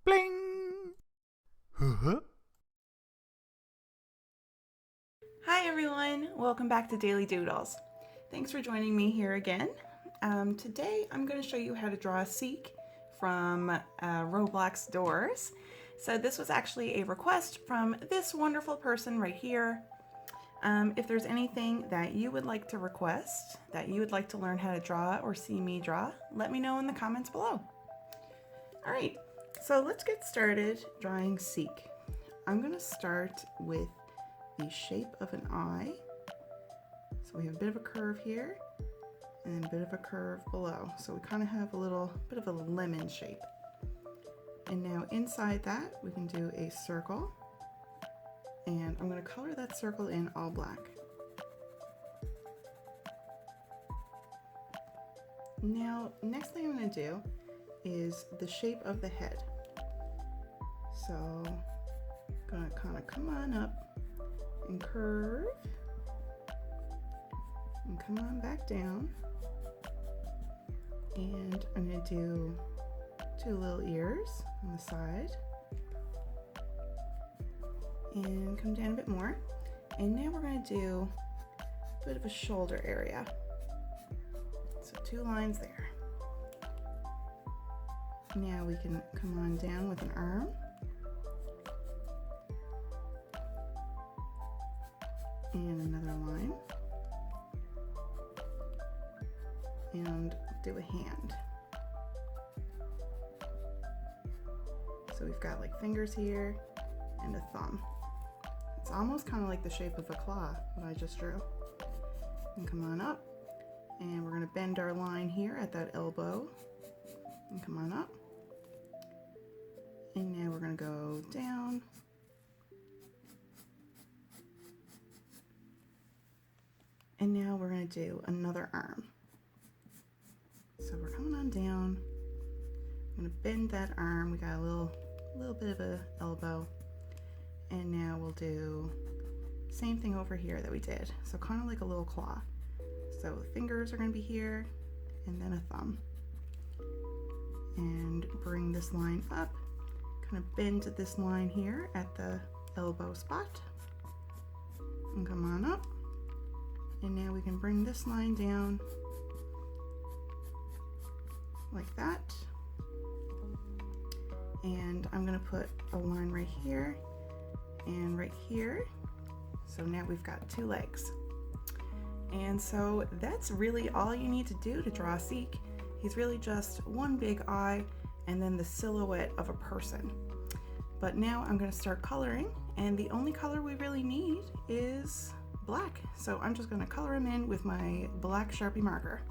Bling! Huh? Hi everyone, welcome back to Daily Doodles. Thanks for joining me here again. Today I'm going to show you how to draw a seek from Roblox Doors. So this was actually a request from this wonderful person right here. If there's anything that you would like to request, that you would like to learn how to draw or see me draw, let me know in the comments below. Alright, so let's get started drawing seek. I'm going to start with the shape of an eye. So we have a bit of a curve here and a bit of a curve below. So we kind of have a little bit of a lemon shape. And now inside that we can do a circle, and I'm going to color that circle in all black. Now next thing I'm going to do is the shape of the head. So I'm going to kind of come on up and curve and come on back down, and I'm going to do two little ears on the side and come down a bit more, and now we're going to do a bit of a shoulder area, so two lines there. Now we can come on down with an arm and another line, and do a hand. So we've got like fingers here and a thumb. It's almost kind of like the shape of a claw, what I just drew. And come on up, and we're going to bend our line here at that elbow, and come on up, and now we're going to go down, and now we're going to do another arm. So we're coming on down. I'm going to bend that arm. We got a little bit of a elbow. And now we'll do same thing over here that we did. So kind of like a little claw. So fingers are going to be here, and then a thumb. And bring this line up. Kind of bend this line here at the elbow spot. And come on up. And now we can bring this line down like that. And I'm going to put a line right here and right here. So now we've got two legs. And so that's really all you need to do to draw Seek. He's really just one big eye and then the silhouette of a person. But now I'm going to start coloring, and the only color we really need is black. So I'm just going to color him in with my black Sharpie marker.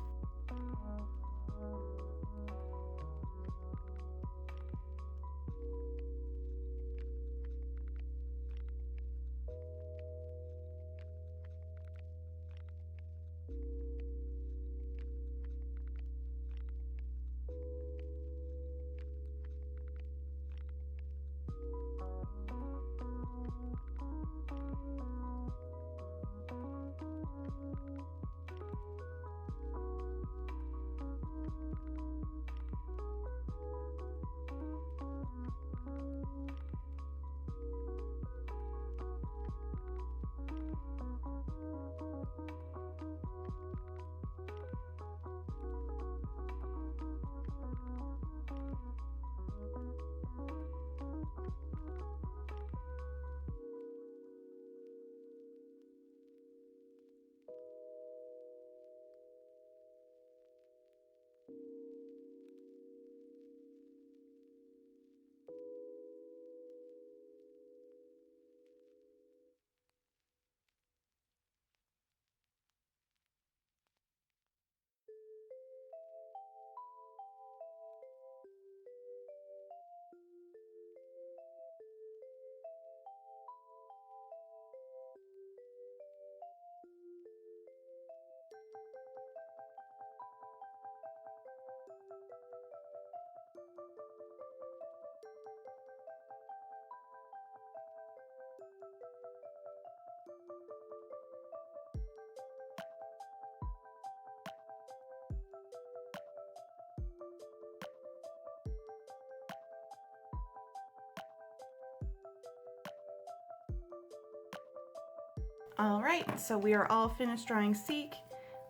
All right, so we are all finished drawing Seek.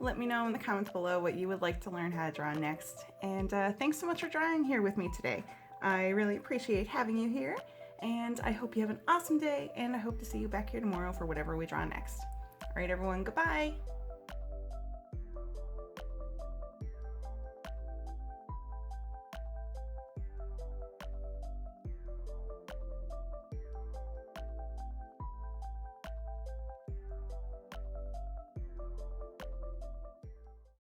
Let me know in the comments below what you would like to learn how to draw next. And thanks so much for drawing here with me today. I really appreciate having you here, and I hope you have an awesome day, and I hope to see you back here tomorrow for whatever we draw next. All right, everyone, goodbye.